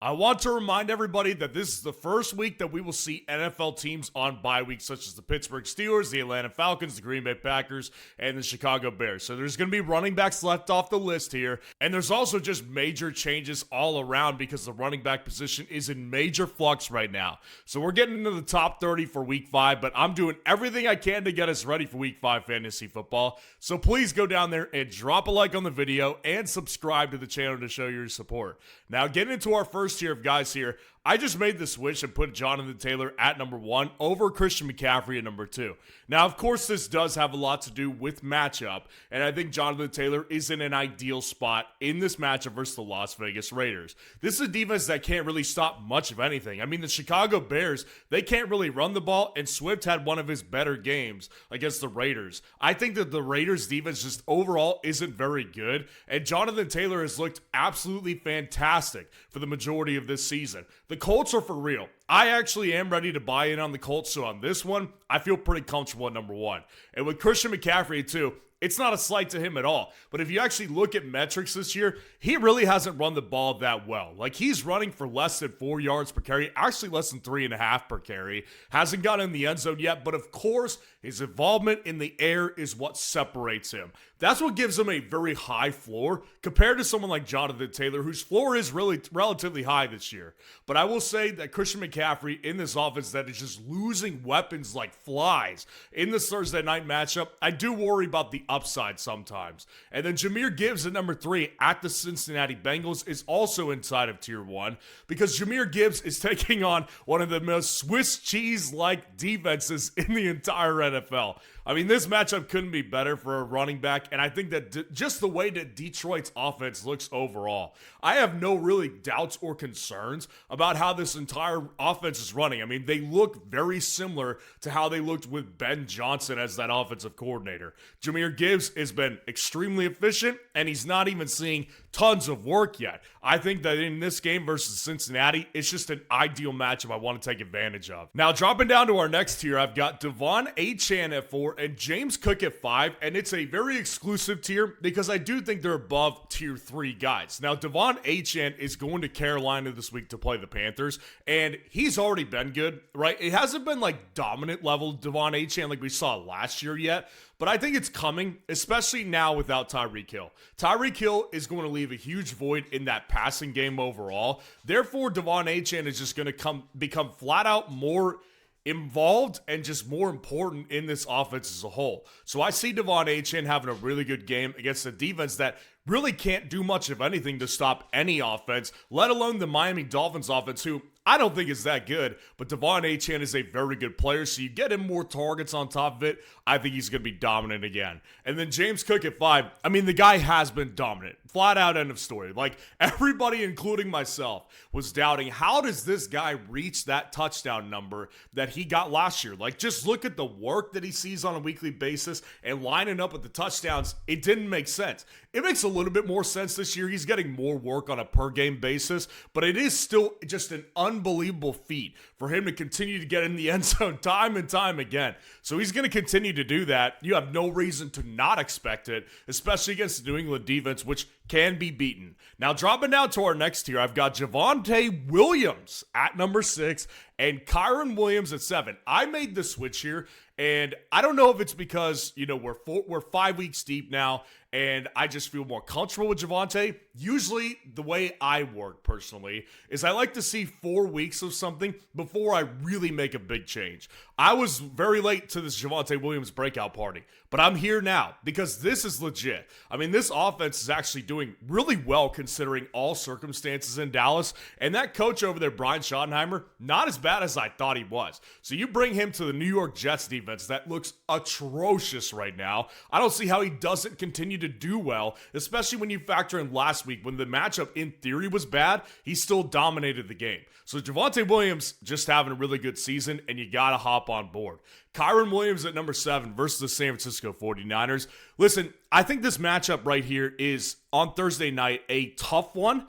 I want to remind everybody that this is the first week that we will see NFL teams on bye weeks, such as the Pittsburgh Steelers, the Atlanta Falcons, the Green Bay Packers, and the Chicago Bears. So there's going to be running backs left off the list here. And there's also just major changes all around because the running back position is in major flux right now. So we're getting into the top 30 for week 5, but I'm doing everything I can to get us ready for week 5 fantasy football. So please go down there and drop a like on the video and subscribe to the channel to show your support. Now, getting into our first tier of guys here, I just made the switch and put Jonathan Taylor at number 1 over Christian McCaffrey at number 2. Now, of course, this does have a lot to do with matchup, and I think Jonathan Taylor is in an ideal spot in this matchup versus the Las Vegas Raiders. This is a defense that can't really stop much of anything. I mean, the Chicago Bears, they can't really run the ball, and Swift had one of his better games against the Raiders. I think that the Raiders defense just overall isn't very good, and Jonathan Taylor has looked absolutely fantastic for the majority of this season. The Colts are for real. I actually am ready to buy in on the Colts, so on this one, I feel pretty comfortable at number 1. And with Christian McCaffrey, too, it's not a slight to him at all. But if you actually look at metrics this year, he really hasn't run the ball that well. Like, he's running for less than 4 yards per carry, actually less than 3.5 per carry. Hasn't gotten in the end zone yet, but of course, his involvement in the air is what separates him. That's what gives him a very high floor compared to someone like Jonathan Taylor, whose floor is really relatively high this year. But I will say that Christian McCaffrey in this offense that is just losing weapons like flies in this Thursday night matchup, I do worry about the upside sometimes. And then Jahmyr Gibbs at number 3 at the Cincinnati Bengals is also inside of tier 1 because Jahmyr Gibbs is taking on one of the most Swiss cheese-like defenses in the entire NFL. I mean, this matchup couldn't be better for a running back, and I think that just the way that Detroit's offense looks overall, I have no really doubts or concerns about how this entire offense is running. I mean, they look very similar to how they looked with Ben Johnson as that offensive coordinator. Jahmyr Gibbs has been extremely efficient, and he's not even seeing tons of work yet. I think that in this game versus Cincinnati, it's just an ideal matchup I want to take advantage of. Now, dropping down to our next tier, I've got Devon Achane at 4 and James Cook at 5, and it's a very exclusive tier because I do think they're above tier 3 guys. Now, Devon Achane is going to Carolina this week to play the Panthers, and he's already been good, right? It hasn't been like dominant level Devon Achane like we saw last year yet, but I think it's coming, especially now without Tyreek Hill. Tyreek Hill is going to leave a huge void in that passing game overall. Therefore, Devon Achane is just going to become flat out more involved and just more important in this offense as a whole. So I see Devon Achane having a really good game against a defense that really can't do much of anything to stop any offense, let alone the Miami Dolphins offense, who I don't think is that good, but Devon Achane is a very good player, so you get him more targets on top of it. I think he's going to be dominant again. And then James Cook at 5, I mean, the guy has been dominant. Flat out, end of story. Like, everybody, including myself, was doubting, how does this guy reach that touchdown number that he got last year? Like, just look at the work that he sees on a weekly basis and lining up with the touchdowns. It didn't make sense. It makes a little bit more sense this year. He's getting more work on a per-game basis, but it is still just an unbelievable feat for him to continue to get in the end zone time and time again. So he's going to continue to do that. You have no reason to not expect it, especially against the New England defense, which can be beaten. Now, dropping down to our next tier, I've got Javonte Williams at number 6 and Kyron Williams at 7. I made the switch here, and I don't know if it's because, you know, we're 5 weeks deep now, and I just feel more comfortable with Javonte. Usually, the way I work personally is I like to see 4 weeks of something before I really make a big change. I was very late to this Javonte Williams breakout party, but I'm here now because this is legit. I mean, this offense is actually doing really well considering all circumstances in Dallas, and that coach over there, Brian Schottenheimer, not as bad as I thought he was. So you bring him to the New York Jets defense that looks atrocious right now. I don't see how he doesn't continue to do well, especially when you factor in last week when the matchup in theory was bad, he still dominated the game. So Javonte Williams just having a really good season, and you got to hop on board. Kyron Williams at number 7 versus the San Francisco 49ers. Listen, I think this matchup right here is on Thursday night a tough one,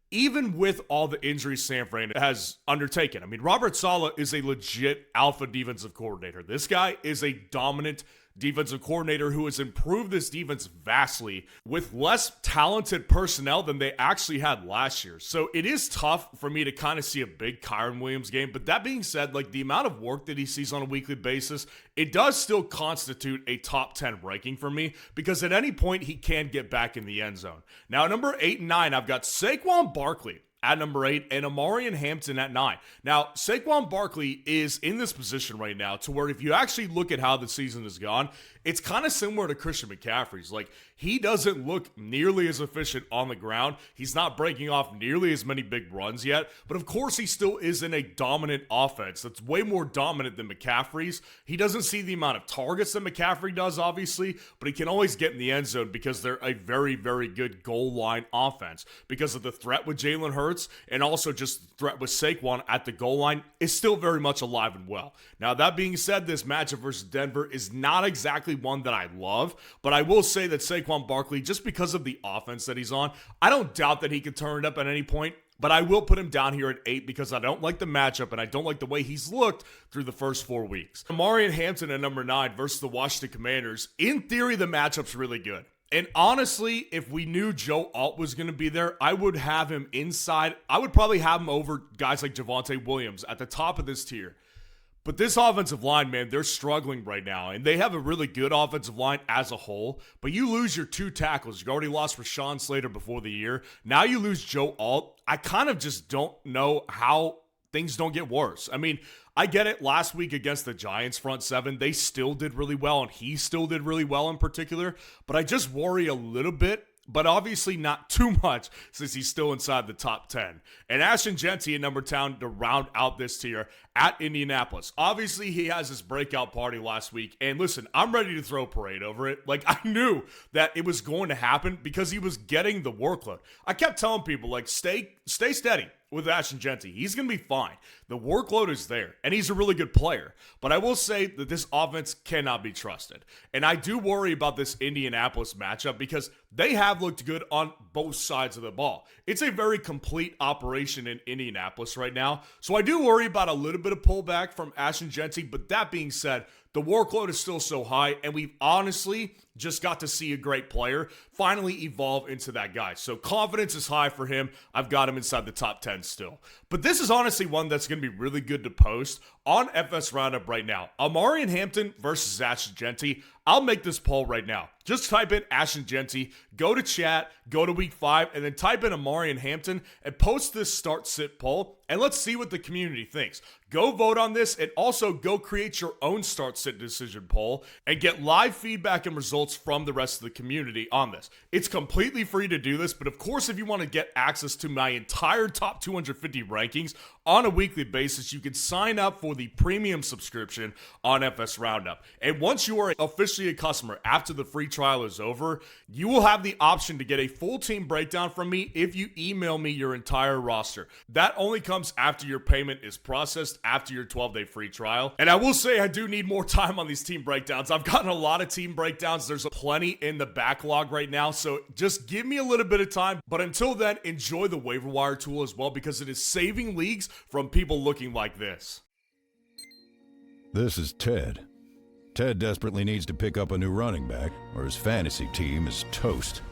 even with all the injuries San Fran has undertaken. I mean, Robert Saleh is a legit alpha defensive coordinator. This guy is a dominant defensive coordinator who has improved this defense vastly with less talented personnel than they actually had last year. So it is tough for me to kind of see a big Kyren Williams game. But that being said, like the amount of work that he sees on a weekly basis, it does still constitute a top 10 ranking for me because at any point he can get back in the end zone. Now, number 8 and 9, I've got Saquon Barkley at number 8, and Amari and Hampton at 9. Now, Saquon Barkley is in this position right now to where if you actually look at how the season has gone, it's kind of similar to Christian McCaffrey's. Like, he doesn't look nearly as efficient on the ground. He's not breaking off nearly as many big runs yet, but of course he still is in a dominant offense that's way more dominant than McCaffrey's. He doesn't see the amount of targets that McCaffrey does, obviously, but he can always get in the end zone because they're a very, very good goal line offense. Because of the threat with Jalen Hurts and also just the threat with Saquon at the goal line is still very much alive and well. Now, that being said, this matchup versus Denver is not exactly one that I love, but I will say that Saquon Barkley, just because of the offense that he's on, I don't doubt that he could turn it up at any point, but I will put him down here at 8 because I don't like the matchup and I don't like the way he's looked through the first 4 weeks. Amari and Hampton at number 9 versus the Washington Commanders. In theory, the matchup's really good. And honestly, if we knew Joe Alt was going to be there, I would have him inside. I would probably have him over guys like Javonte Williams at the top of this tier. But this offensive line, man, they're struggling right now. And they have a really good offensive line as a whole. But you lose your 2 tackles. You already lost Rashawn Slater before the year. Now you lose Joe Alt. I kind of just don't know how things don't get worse. I mean, I get it. Last week against the Giants front 7, they still did really well. And he still did really well in particular. But I just worry a little bit. But obviously not too much since he's still inside the top 10. And Ashton Jeanty in number 10 to round out this tier at Indianapolis. Obviously, he has his breakout party last week. And listen, I'm ready to throw a parade over it. Like, I knew that it was going to happen because he was getting the workload. I kept telling people, like, stay steady with Ashton Jeanty. He's going to be fine. The workload is there, and he's a really good player. But I will say that this offense cannot be trusted. And I do worry about this Indianapolis matchup because they have looked good on both sides of the ball. It's a very complete operation in Indianapolis right now. So I do worry about a little bit of pullback from Ashton Jeanty. But that being said, the workload is still so high, and we've honestly just got to see a great player finally evolve into that guy. So confidence is high for him. I've got him inside the top 10 still. But this is honestly one that's going to be really good to post on FS Roundup right now. Amari and Hampton versus Ashton Jeanty. I'll make this poll right now. Just type in Ashton Jeanty, go to chat, go to week 5, and then type in Amari and Hampton and post this start-sit poll, and let's see what the community thinks. Go vote on this, and also go create your own start-sit decision poll and get live feedback and results from the rest of the community on this. It's completely free to do this, but of course, if you want to get access to my entire top 250 rankings on a weekly basis, you can sign up for the premium subscription on FS Roundup. And once you are officially a customer after the free trial is over, you will have the option to get a full team breakdown from me if you email me your entire roster. That only comes after your payment is processed after your 12-day free trial. And I will say I do need more time on these team breakdowns. I've gotten a lot of team breakdowns. There's plenty in the backlog right now, so just give me a little bit of time. But until then, enjoy the waiver wire tool as well because it is saving leagues from people looking like this. This is Ted. Ted desperately needs to pick up a new running back, or his fantasy team is toast.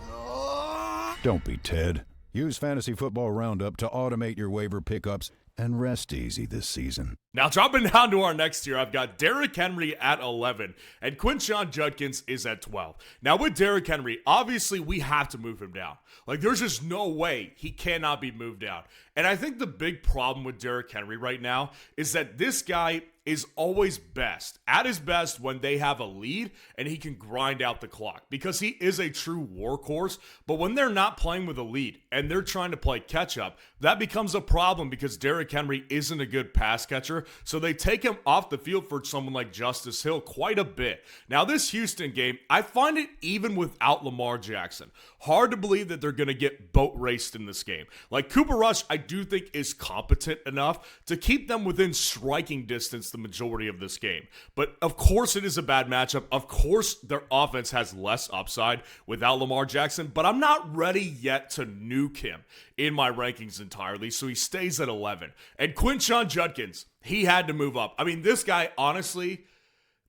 Don't be Ted. Use Fantasy Football Roundup to automate your waiver pickups and rest easy this season. Now, dropping down to our next tier, I've got Derrick Henry at 11, and Quinshon Judkins is at 12. Now, with Derrick Henry, obviously, we have to move him down. Like, there's just no way he cannot be moved down. And I think the big problem with Derrick Henry right now is that this guy is always best, at his best, when they have a lead and he can grind out the clock because he is a true workhorse. But when they're not playing with a lead and they're trying to play catch up, that becomes a problem because Derrick Henry isn't a good pass catcher. So they take him off the field for someone like Justice Hill quite a bit. Now, this Houston game, I find it even without Lamar Jackson hard to believe that they're going to get boat raced in this game. Like, Cooper Rush, I do think is competent enough to keep them within striking distance the majority of this game. But of course it is a bad matchup. Of course their offense has less upside without Lamar Jackson, but I'm not ready yet to nuke him in my rankings entirely, so he stays at 11. And Quinshon Judkins, he had to move up. I mean, this guy, honestly,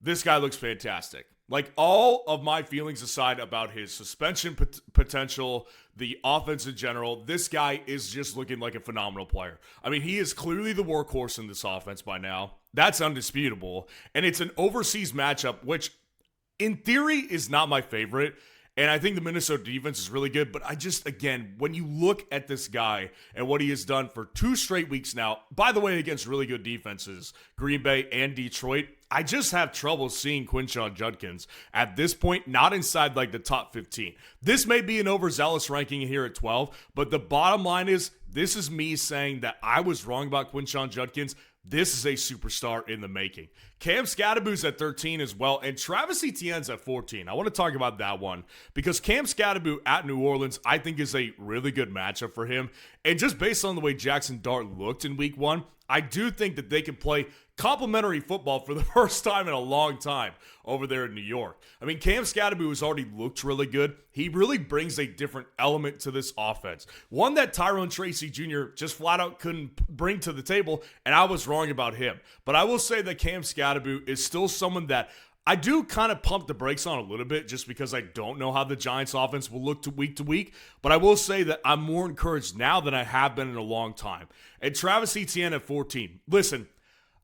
this guy looks fantastic. Like, all of my feelings aside about his suspension potential, the offense in general, this guy is just looking like a phenomenal player. I mean, he is clearly the workhorse in this offense by now. That's undisputable. And it's an overseas matchup, which in theory is not my favorite. And I think the Minnesota defense is really good. But I just, again, when you look at this guy and what he has done for 2 straight weeks now, by the way, against really good defenses, Green Bay and Detroit, I just have trouble seeing Quinshon Judkins at this point, not inside like the top 15. This may be an overzealous ranking here at 12, but the bottom line is this is me saying that I was wrong about Quinshon Judkins. This is a superstar in the making. Cam Skatteboo's at 13 as well, and Travis Etienne's at 14. I want to talk about that one because Cam Skattebo at New Orleans, I think, is a really good matchup for him. And just based on the way Jackson Dart looked in week 1, I do think that they can play complimentary football for the first time in a long time over there in New York. I mean, Cam Skattebo has already looked really good. He really brings a different element to this offense. One that Tyrone Tracy Jr. just flat out couldn't bring to the table, and I was wrong about him. But I will say that Cam Skattebo is still someone that I do kind of pump the brakes on a little bit just because I don't know how the Giants offense will look to week, but I will say that I'm more encouraged now than I have been in a long time. And Travis Etienne at 14. Listen,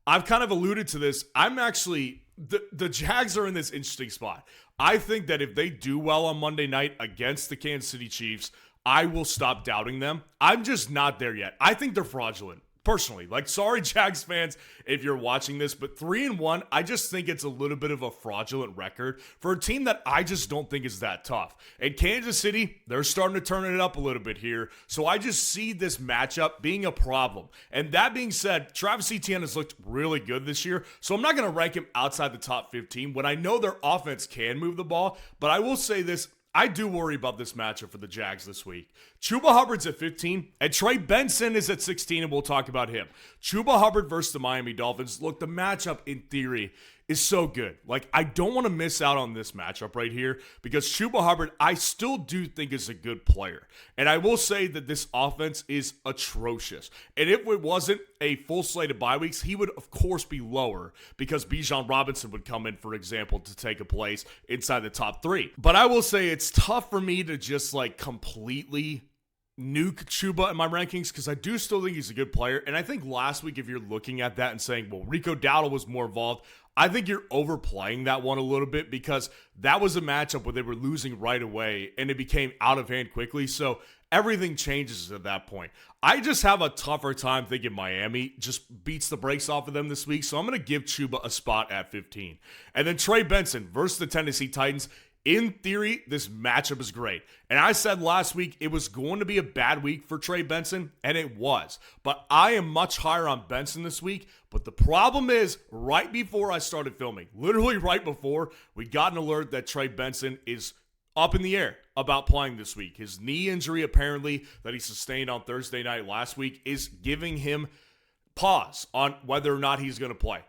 I've kind of alluded to this. I'm actually, the Jags are in this interesting spot. I think that if they do well on Monday night against the Kansas City Chiefs, I will stop doubting them. I'm just not there yet. I think they're fraudulent. Personally, like, sorry, Jags fans, if you're watching this, but 3-1, I just think it's a little bit of a fraudulent record for a team that I just don't think is that tough. And Kansas City, they're starting to turn it up a little bit here, so I just see this matchup being a problem. And that being said, Travis Etienne has looked really good this year, so I'm not going to rank him outside the top 15 when I know their offense can move the ball, but I will say this. I do worry about this matchup for the Jags this week. Chuba Hubbard's at 15, and Trey Benson is at 16, and we'll talk about him. Chuba Hubbard versus the Miami Dolphins. Look, the matchup in theory is so good. Like, I don't want to miss out on this matchup right here because Chuba Hubbard, I still do think is a good player. And I will say that this offense is atrocious. And if it wasn't a full slate of bye weeks, he would, of course, be lower because Bijan Robinson would come in, for example, to take a place inside the top 3. But I will say it's tough for me to just, like, completely nuke Chuba in my rankings because I do still think he's a good player. And I think last week, if you're looking at that and saying, well, Rico Dowdle was more involved, I think you're overplaying that one a little bit because that was a matchup where they were losing right away and it became out of hand quickly. So everything changes at that point. I just have a tougher time thinking Miami just beats the brakes off of them this week. So I'm going to give Chuba a spot at 15. And then Trey Benson versus the Tennessee Titans. In theory, this matchup is great. And I said last week it was going to be a bad week for Trey Benson, and it was. But I am much higher on Benson this week. But the problem is, right before I started filming, literally right before, we got an alert that Trey Benson is up in the air about playing this week. His knee injury, apparently, that he sustained on Thursday night last week is giving him pause on whether or not he's going to play.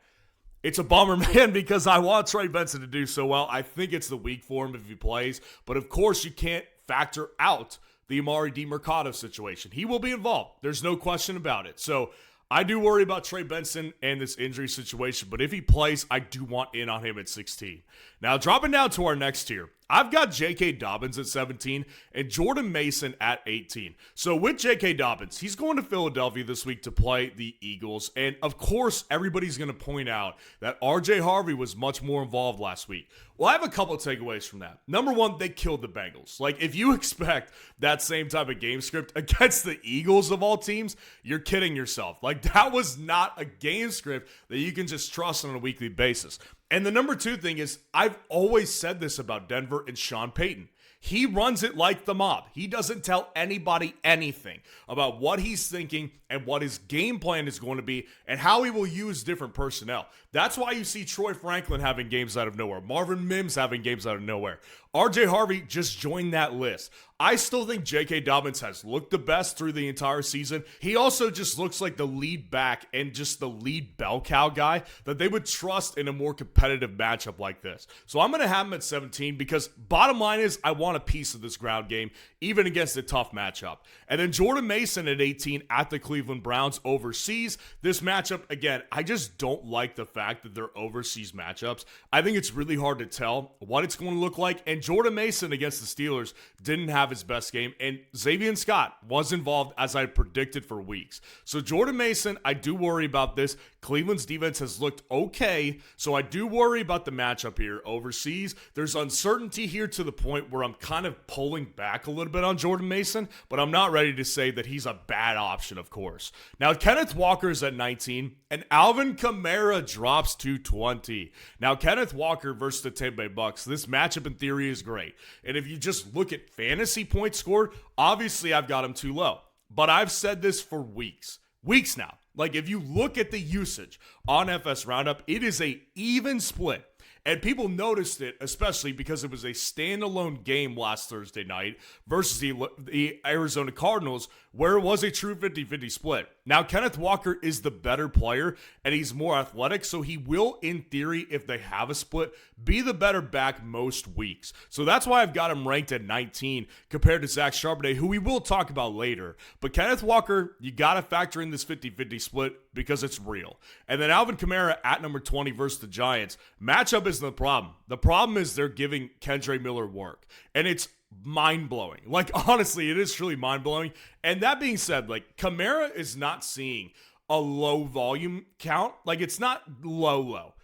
It's a bummer, man, because I want Trey Benson to do so well. I think it's the week for him if he plays. But, of course, you can't factor out the Amari DiMercato situation. He will be involved. There's no question about it. So I do worry about Trey Benson and this injury situation. But if he plays, I do want in on him at 16. Now, dropping down to our next tier, I've got J.K. Dobbins at 17 and Jordan Mason at 18. So with J.K. Dobbins, he's going to Philadelphia this week to play the Eagles. And of course, everybody's going to point out that R.J. Harvey was much more involved last week. Well, I have a couple of takeaways from that. Number one, they killed the Bengals. Like, if you expect that same type of game script against the Eagles of all teams, you're kidding yourself. Like, that was not a game script that you can just trust on a weekly basis. And the number two thing is, I've always said this about Denver and Sean Payton. He runs it like the mob. He doesn't tell anybody anything about what he's thinking and what his game plan is going to be and how he will use different personnel. That's why you see Troy Franklin having games out of nowhere, Marvin Mims having games out of nowhere. RJ Harvey just joined that list. I still think J.K. Dobbins has looked the best through the entire season. He also just looks like the lead back and just the lead bell cow guy that they would trust in a more competitive matchup like this. So I'm going to have him at 17 because bottom line is I want a piece of this ground game, even against a tough matchup. And then Jordan Mason at 18 at the Cleveland Browns overseas. This matchup, again, I just don't like the fact that they're overseas matchups. I think it's really hard to tell what it's going to look like. And Jordan Mason against the Steelers didn't have his best game, and Xavier Scott was involved as I predicted for weeks. So Jordan Mason, I do worry about this. Cleveland's defense has looked okay, so I do worry about the matchup here overseas. There's uncertainty here to the point where I'm kind of pulling back a little bit on Jordan Mason, but I'm not ready to say that he's a bad option, of course. Now, Kenneth Walker's at 19, and Alvin Kamara drops to 20. Now, Kenneth Walker versus the Tampa Bay Bucks, this matchup in theory is great. And if you just look at fantasy points scored, obviously I've got him too low. But I've said this for weeks now. Like, if you look at the usage on FS Roundup, it is a even split. And people noticed it, especially because it was a standalone game last Thursday night versus the Arizona Cardinals, where it was a true 50-50 split. Now, Kenneth Walker is the better player, and he's more athletic, so he will, in theory, if they have a split, be the better back most weeks. So that's why I've got him ranked at 19 compared to Zach Charbonnet, who we will talk about later. But Kenneth Walker, you got to factor in this 50-50 split because it's real. And then Alvin Kamara at number 20 versus the Giants. Matchup isn't the problem. The problem is they're giving Kendre Miller work. And it's mind-blowing. Like, honestly, it is truly mind-blowing. And that being said, like, Kamara is not seeing a low volume count. Like, it's not low.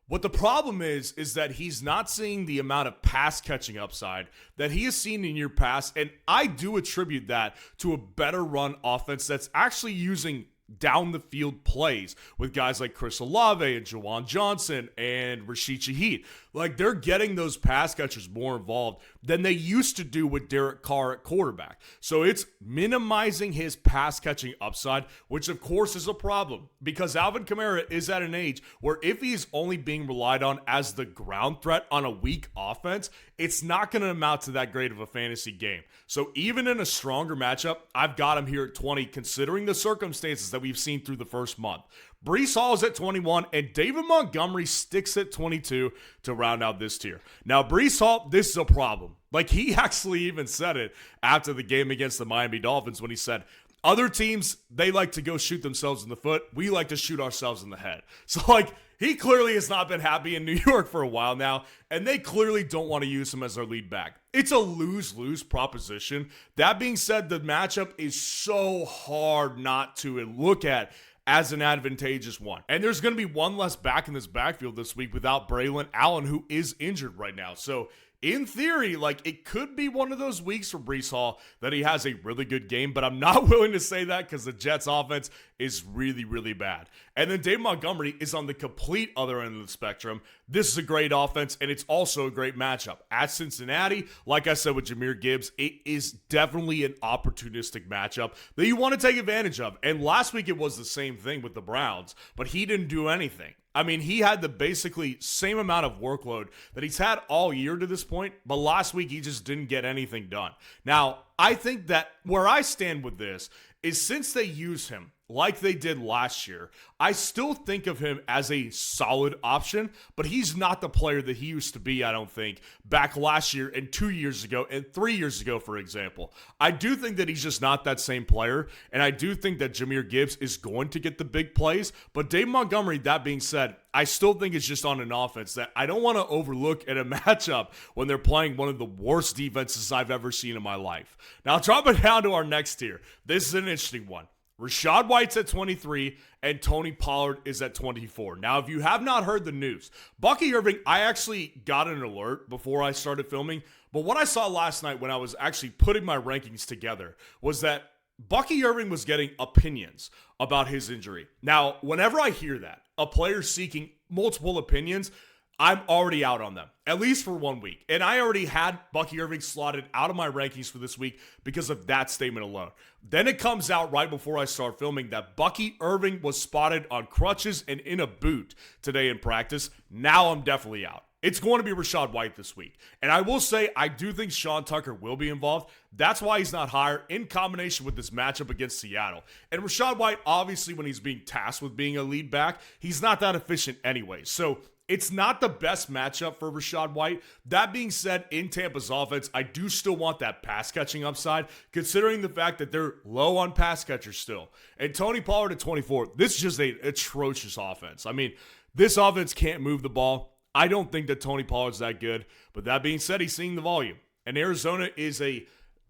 What the problem is that he's not seeing the amount of pass catching upside that he has seen in year past. And I do attribute that to a better run offense that's actually using down the field plays with guys like Chris Olave and Juwan Johnson and Rashid Shaheed. Like, they're getting those pass catchers more involved than they used to do with Derek Carr at quarterback. So it's minimizing his pass catching upside, which of course is a problem because Alvin Kamara is at an age where if he's only being relied on as the ground threat on a weak offense, it's not going to amount to that great of a fantasy game. So even in a stronger matchup, I've got him here at 20 considering the circumstances that we've seen through the first month. Breece Hall is at 21, and David Montgomery sticks at 22 to round out this tier. Now, Breece Hall, this is a problem. Like, he actually even said it after the game against the Miami Dolphins when he said, other teams, they like to go shoot themselves in the foot. We like to shoot ourselves in the head. So, like, he clearly has not been happy in New York for a while now, and they clearly don't want to use him as their lead back. It's a lose-lose proposition. That being said, the matchup is so hard not to look at as an advantageous one. And there's going to be one less back in this backfield this week without Braylon Allen, who is injured right now. So in theory, like, it could be one of those weeks for Breece Hall that he has a really good game, but I'm not willing to say that because the Jets offense is really, really bad. And then Dave Montgomery is on the complete other end of the spectrum. This is a great offense, and it's also a great matchup. At Cincinnati, like I said with Jahmyr Gibbs, it is definitely an opportunistic matchup that you want to take advantage of. And last week it was the same thing with the Browns, but he didn't do anything. I mean, he had the basically same amount of workload that he's had all year to this point, but last week he just didn't get anything done. Now, I think that where I stand with this is since they use him like they did last year, I still think of him as a solid option, but he's not the player that he used to be, I don't think, back last year and 2 years ago and 3 years ago, for example. I do think that he's just not that same player, and I do think that Jahmyr Gibbs is going to get the big plays, but Dave Montgomery, that being said, I still think it's just on an offense that I don't want to overlook in a matchup when they're playing one of the worst defenses I've ever seen in my life. Now, dropping down to our next tier, this is an interesting one. Rachaad White's at 23, and Tony Pollard is at 24. Now, if you have not heard the news, Bucky Irving, I actually got an alert before I started filming, but what I saw last night when I was actually putting my rankings together was that Bucky Irving was getting opinions about his injury. Now, whenever I hear that, a player seeking multiple opinions, I'm already out on them, at least for 1 week. And I already had Bucky Irving slotted out of my rankings for this week because of that statement alone. Then it comes out right before I start filming that Bucky Irving was spotted on crutches and in a boot today in practice. Now I'm definitely out. It's going to be Rachaad White this week. And I will say, I do think Sean Tucker will be involved. That's why he's not higher in combination with this matchup against Seattle. And Rachaad White, obviously, when he's being tasked with being a lead back, he's not that efficient anyway. So it's not the best matchup for Rachaad White. That being said, in Tampa's offense, I do still want that pass catching upside, considering the fact that they're low on pass catchers still. And Tony Pollard at 24, this is just an atrocious offense. I mean, this offense can't move the ball. I don't think that Tony Pollard's that good. But that being said, he's seeing the volume. And Arizona is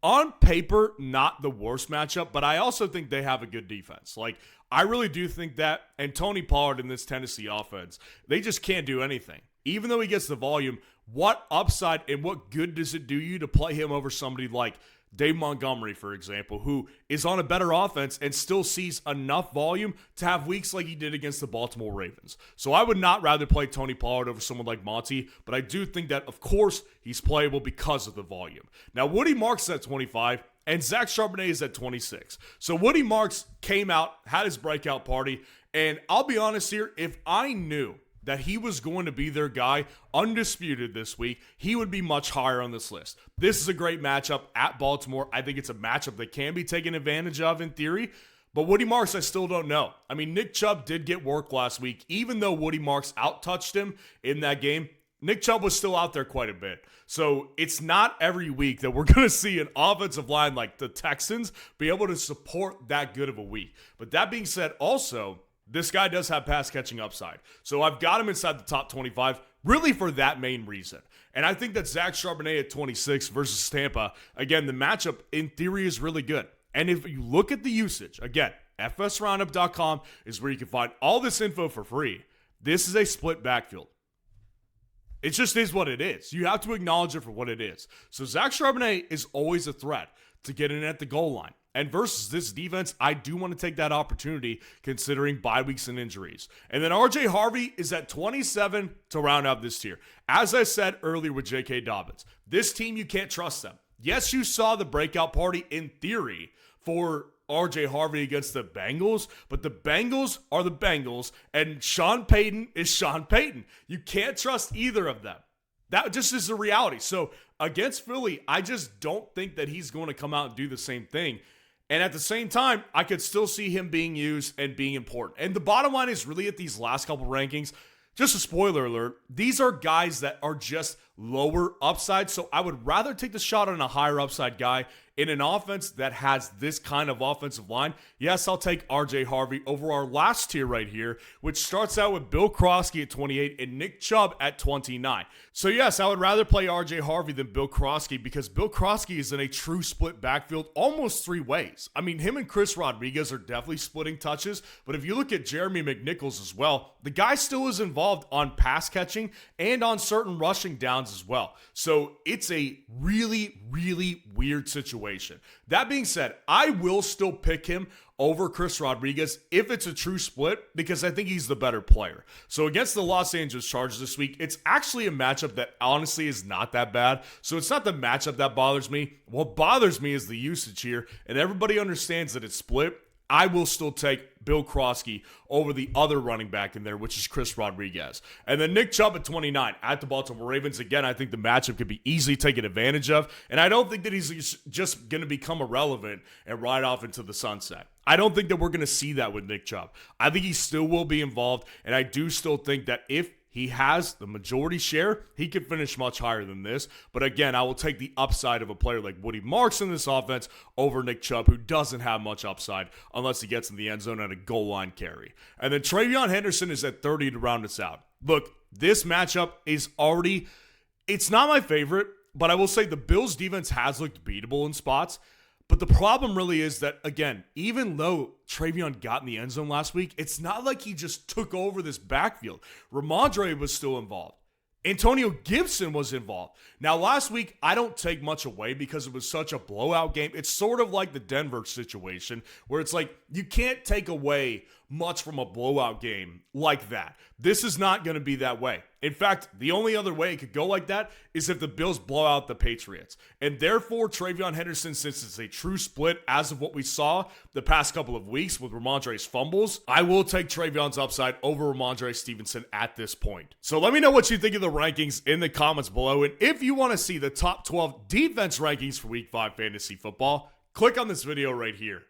on paper, not the worst matchup, but I also think they have a good defense. Like, I really do think that, and Tony Pollard in this Tennessee offense, they just can't do anything. Even though he gets the volume, what upside and what good does it do you to play him over somebody like Dave Montgomery, for example, who is on a better offense and still sees enough volume to have weeks like he did against the Baltimore Ravens. So I would not rather play Tony Pollard over someone like Monty, but I do think that, of course, he's playable because of the volume. Now, Woody Marks is at 25, and Zach Charbonnet is at 26. So Woody Marks came out, had his breakout party, and I'll be honest here, if I knew that he was going to be their guy, undisputed this week, he would be much higher on this list. This is a great matchup at Baltimore. I think it's a matchup that can be taken advantage of in theory, but Woody Marks, I still don't know. I mean, Nick Chubb did get work last week. Even though Woody Marks out-touched him in that game, Nick Chubb was still out there quite a bit. So it's not every week that we're going to see an offensive line like the Texans be able to support that good of a week. But that being said, also, this guy does have pass catching upside. So I've got him inside the top 25 really for that main reason. And I think that Zach Charbonnet at 26 versus Tampa, again, the matchup in theory is really good. And if you look at the usage, again, fsroundup.com is where you can find all this info for free. This is a split backfield. It just is what it is. You have to acknowledge it for what it is. So Zach Charbonnet is always a threat to get in at the goal line. And versus this defense, I do want to take that opportunity considering bye weeks and injuries. And then RJ Harvey is at 27 to round out this tier. As I said earlier with J.K. Dobbins, this team, you can't trust them. Yes, you saw the breakout party in theory for RJ Harvey against the Bengals, but the Bengals are the Bengals, and Sean Payton is Sean Payton. You can't trust either of them. That just is the reality. So against Philly, I just don't think that he's going to come out and do the same thing. And at the same time, I could still see him being used and being important. And the bottom line is really at these last couple rankings, just a spoiler alert, these are guys that are just lower upside. So I would rather take the shot on a higher upside guy in an offense that has this kind of offensive line. Yes, I'll take RJ Harvey over our last tier right here, which starts out with Bill Krosky at 28 and Nick Chubb at 29. So yes, I would rather play RJ Harvey than Bill Krosky because Bill Krosky is in a true split backfield almost three ways. I mean, him and Chris Rodriguez are definitely splitting touches, but if you look at Jeremy McNichols as well, the guy still is involved on pass catching and on certain rushing downs as well. So it's a really, really weird situation. That being said, I will still pick him over Chris Rodriguez if it's a true split because I think he's the better player. So against the Los Angeles Chargers this week, it's actually a matchup that honestly is not that bad. So it's not the matchup that bothers me. What bothers me is the usage here, and everybody understands that it's split. I will still take Bill Krosky over the other running back in there, which is Chris Rodriguez. And then Nick Chubb at 29 at the Baltimore Ravens. Again, I think the matchup could be easily taken advantage of. And I don't think that he's just going to become irrelevant and ride off into the sunset. I don't think that we're going to see that with Nick Chubb. I think he still will be involved. And I do still think that if he has the majority share, he could finish much higher than this. But again, I will take the upside of a player like Woody Marks in this offense over Nick Chubb, who doesn't have much upside unless he gets in the end zone at a goal line carry. And then Travion Henderson is at 30 to round us out. Look, this matchup is already, it's not my favorite, but I will say the Bills' defense has looked beatable in spots. But the problem really is that, again, even though Travion got in the end zone last week, it's not like he just took over this backfield. Ramondre was still involved. Antonio Gibson was involved. Now, last week, I don't take much away because it was such a blowout game. It's sort of like the Denver situation where it's like you can't take away much from a blowout game like that. This is not going to be that way. In fact, the only other way it could go like that is if the Bills blow out the Patriots. And therefore, TreVeyon Henderson, since it's a true split as of what we saw the past couple of weeks with Ramondre's fumbles, I will take TreVeyon's upside over Ramondre Stevenson at this point. So let me know what you think of the rankings in the comments below. And if you want to see the top 12 defense rankings for Week 5 fantasy football, click on this video right here.